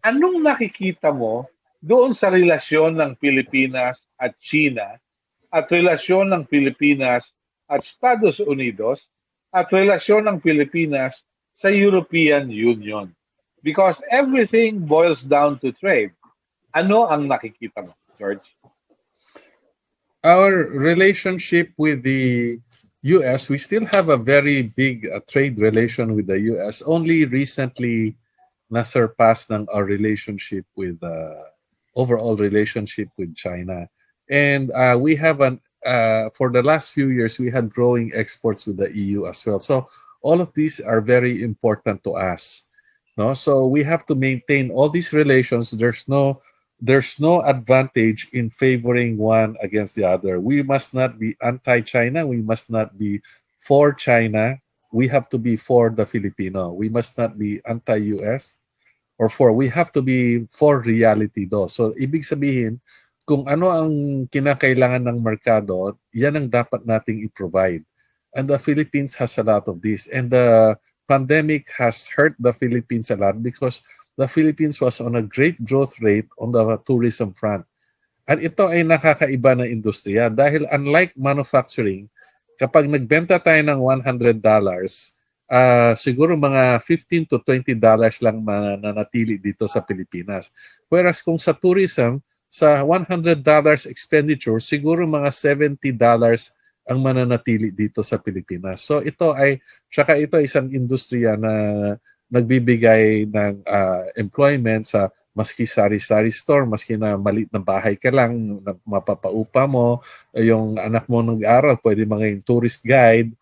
Anong nakikita mo doon sa relasyon ng Pilipinas at China at relasyon ng Pilipinas at Estados Unidos at relasyon ng Pilipinas sa European Union? Because everything boils down to trade. Ano ang nakikita mo, George? Our relationship with the US, we still have a very big trade relation with the US. Only recently na-surpass ng our relationship with overall relationship with China. And we have for the last few years, we had growing exports with the EU as well. So all of these are very important to us. No, so we have to maintain all these relations. There's no advantage in favoring one against the other. We must not be anti-China. We must not be for China. We have to be for the Filipino. We must not be anti-US or for. We have to be for reality do. So ibig sabihin, kung ano ang kinakailangan ng merkado, yan ang dapat nating i-provide. And the Philippines has a lot of this. And the pandemic has hurt the Philippines a lot because the Philippines was on a great growth rate on the tourism front. At ito ay nakakaiba na industriya dahil unlike manufacturing, kapag nagbenta tayo ng $100, siguro mga $15 to $20 lang mananatili dito sa Pilipinas. Whereas kung sa tourism, sa $100 expenditure, siguro mga $70 ang mananatili dito sa Pilipinas. So ito isang industriya na nagbibigay ng employment sa maski sari-sari store, maski na maliit na bahay ka lang, na mapapaupa mo, yung anak mo nag-aaral, pwede maging tourist guide,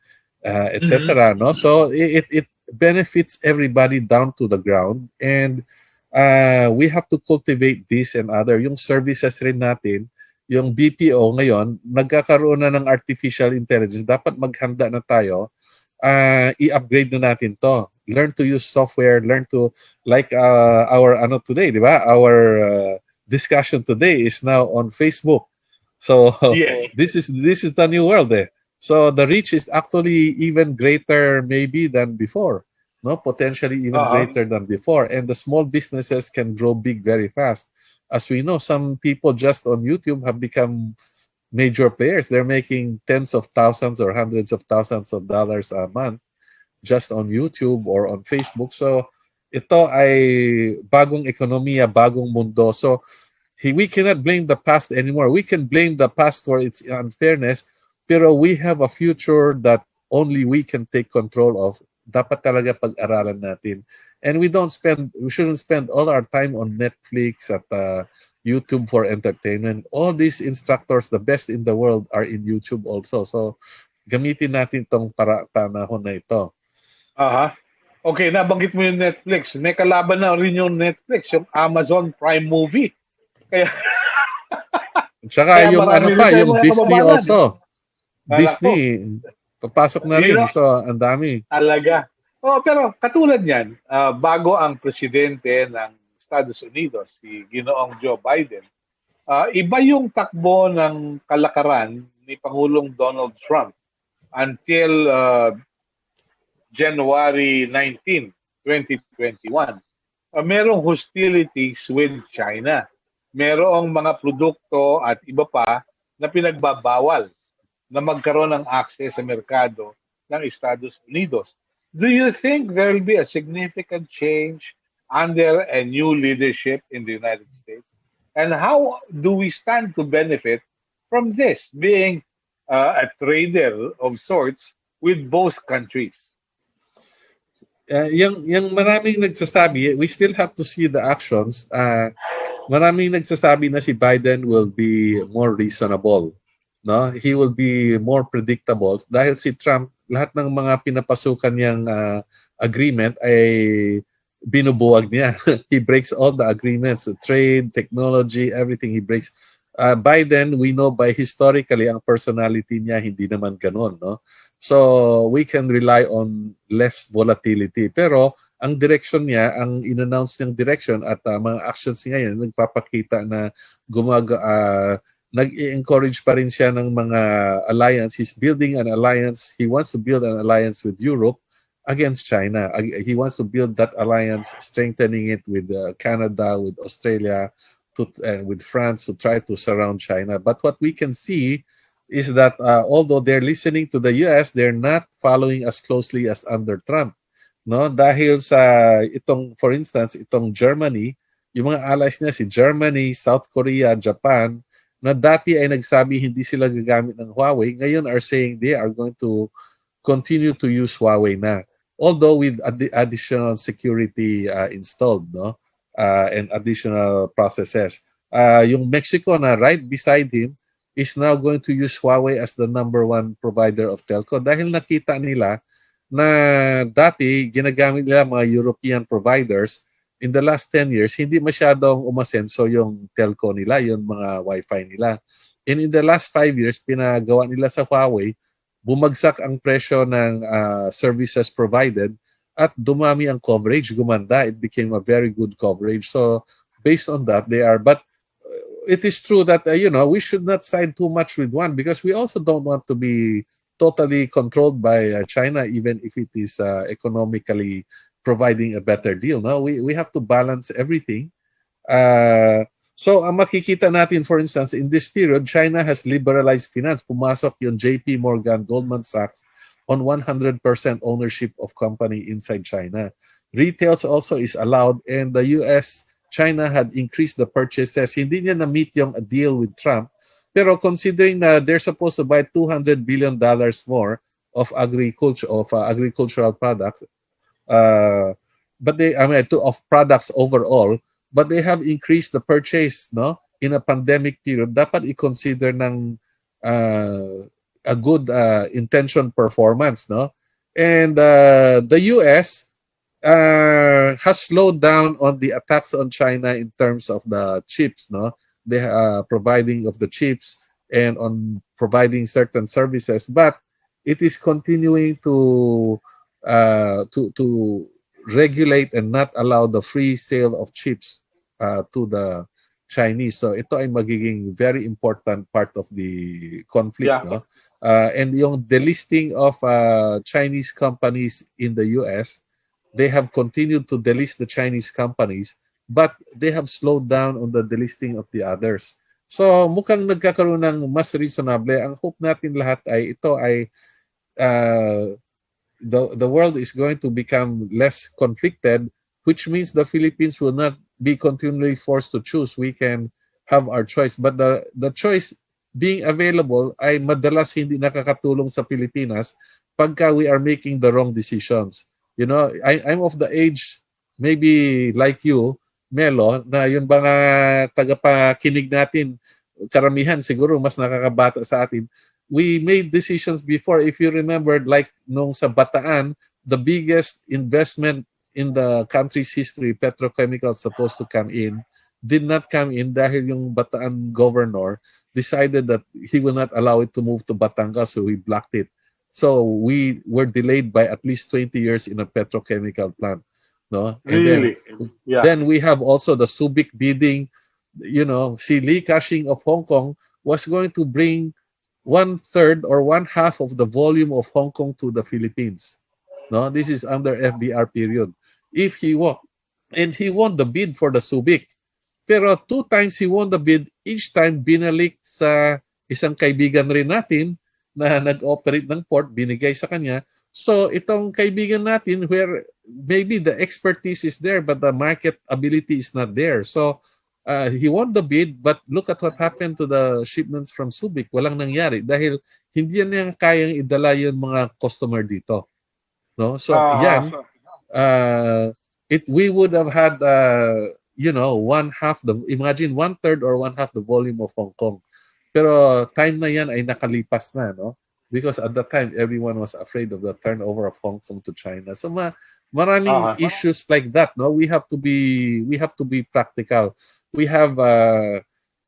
etc. No? So it benefits everybody down to the ground, and we have to cultivate this and other. Yung services rin natin, yung BPO ngayon, nagkakaroon na ng artificial intelligence. Dapat maghanda na tayo. I-upgrade na natin to. Learn to use software, learn to, like our today, di ba? Our discussion today is now on Facebook. So Yes. this is the new world eh. So the reach is actually even greater maybe than before. No, potentially even greater than before. And the small businesses can grow big very fast. As we know, some people just on YouTube have become major players. They're making tens of thousands or hundreds of thousands of dollars a month just on YouTube or on Facebook. So ito ay bagong ekonomiya, bagong mundo. So we cannot blame the past anymore. We can blame the past for its unfairness, pero we have a future that only we can take control of. Dapat talaga pag-aralan natin. And we shouldn't spend all our time on Netflix at YouTube for entertainment. All these instructors, the best in the world, are in YouTube also. So gamitin natin tong panahon na ito. Okay, nabanggit mo yung Netflix. May kalaban na rin yung Netflix, yung Amazon Prime Movie. Kaya Tsaka yung yung Disney also. Disney, papasok na rin. So, ang dami. Talaga. Pero katulad niyan, bago ang presidente ng Estados Unidos, si Ginoong Joe Biden, iba yung takbo ng kalakaran ni Pangulong Donald Trump until January 19, 2021. Merong hostilities with China. Merong mga produkto at iba pa na pinagbabawal na magkaroon ng access sa merkado ng Estados Unidos. Do you think there will be a significant change under a new leadership in the United States? And how do we stand to benefit from this, being a trader of sorts with both countries? Yung maraming nagsasabi, we still have to see the actions. Maraming nagsasabi na si Biden will be more reasonable. No, he will be more predictable dahil si Trump, lahat ng mga pinapasukan niyang agreement ay binubuwag niya. He breaks all the agreements, the trade, technology, everything he breaks. Biden, we know by historically ang personality niya hindi naman ganun, no? So we can rely on less volatility. Pero ang direction niya, ang in-announce niyang direction at mga actions niya yan, nagpapakita na nag-encourage pa rin siya ng mga alliance. He's building an alliance. He wants to build an alliance with Europe against China. He wants to build that alliance, strengthening it with Canada, with Australia, with France to try to surround China. But what we can see is that although they're listening to the US, they're not following as closely as under Trump. No, dahil sa itong, for instance, itong Germany, yung mga allies niya si Germany, South Korea, Japan, na dati ay nagsabi hindi sila gagamit ng Huawei, ngayon are saying they are going to continue to use Huawei na. Although with additional security installed, no, and additional processes. Yung Mexico na right beside him is now going to use Huawei as the #1 provider of telco dahil nakita nila na dati ginagamit nila mga European providers. In the last 10 years, hindi masyadong umasenso yung telco nila, yung mga Wi-Fi nila. And in the last 5 years, pinagawa nila sa Huawei, bumagsak ang presyo ng services provided at dumami ang coverage, gumanda. It became a very good coverage. So based on that, they are. But it is true that, we should not side too much with one because we also don't want to be totally controlled by China, even if it is economically providing a better deal. No, we have to balance everything. So ang makikita natin, for instance, in this period, China has liberalized finance. Pumasok yung JP Morgan, Goldman Sachs on 100% ownership of company inside China. Retail also is allowed, and the US, China had increased the purchases. Hindi niya na-meet yung deal with Trump. Pero considering na they're supposed to buy $200 billion more of agricultural products, but of products overall, but they have increased the purchase, no, in a pandemic period. Dapat i-consider ng a good intention performance, no, and the US has slowed down on the attacks on China in terms of the chips, no, they providing of the chips and on providing certain services, but it is continuing to regulate and not allow the free sale of chips to the Chinese. So ito ay magiging very important part of the conflict. Yeah. No? And yung delisting of Chinese companies in the US, they have continued to delist the Chinese companies, but they have slowed down on the delisting of the others. So mukhang nagkakaroon ng mas reasonable. Ang hope natin lahat ay ito ay the world is going to become less conflicted, which means the Philippines will not be continually forced to choose. We can have our choice, but the choice being available ay madalas hindi nakakatulong sa Pilipinas pagka we are making the wrong decisions. I'm of the age, maybe like you, Melo, na yun ba nga tagapakinig natin, karamihan siguro mas nakakabata sa atin. We made decisions before. If you remember, like nung sa Bataan, the biggest investment in the country's history, petrochemicals supposed to come in, did not come in dahil yung Bataan governor decided that he will not allow it to move to Batangas, so he blocked it. So we were delayed by at least 20 years in a petrochemical plant. No? And really? Then we have also the Subic bidding. Si Li Ka-shing of Hong Kong was going to bring 1/3 or 1/2 of the volume of Hong Kong to the Philippines. No, this is under FBR period. If he won, and he won the bid for the Subic. Pero 2 times he won the bid, each time binalik sa isang kaibigan rin natin na nag-operate ng port, binigay sa kanya. So itong kaibigan natin where maybe the expertise is there but the market ability is not there. So he won the bid, but look at what happened to the shipments from Subic. Walang nangyari dahil hindi niya kayang idala yung mga customer dito. No? So yan, we would have had 1/2 imagine 1/3 or 1/2 the volume of Hong Kong. Pero time na yan ay nakalipas na, no? Because at that time everyone was afraid of the turnover of Hong Kong to China. So maraming issues like that, no? We have to be practical. We have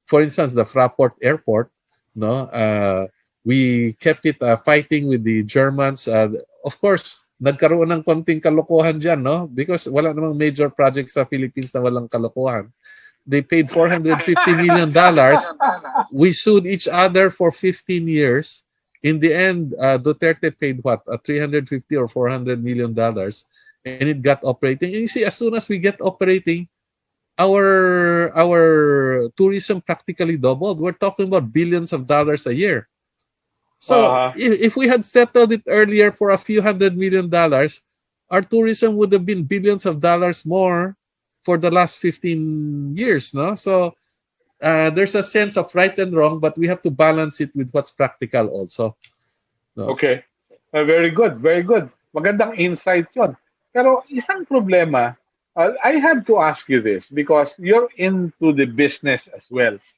for instance the Fraport Airport, no? We kept it fighting with the Germans. Of course, nagkaroon ng konting kalokohan diyan, no? Because wala namang major project sa Philippines na walang kalokohan. They paid $450 million. We sued each other for 15 years. In the end, Duterte paid what, 350 or 400 million dollars, and it got operating. And you see, as soon as we get operating, our tourism practically doubled. We're talking about billions of dollars a year. So Uh-huh. if we had settled it earlier for a few $100 million, our tourism would have been billions of dollars more for the last 15 years, no? So there's a sense of right and wrong, but we have to balance it with what's practical also. No? Okay. Very good, very good. Magandang insight yon. Pero isang problema, I have to ask you this because you're into the business as well.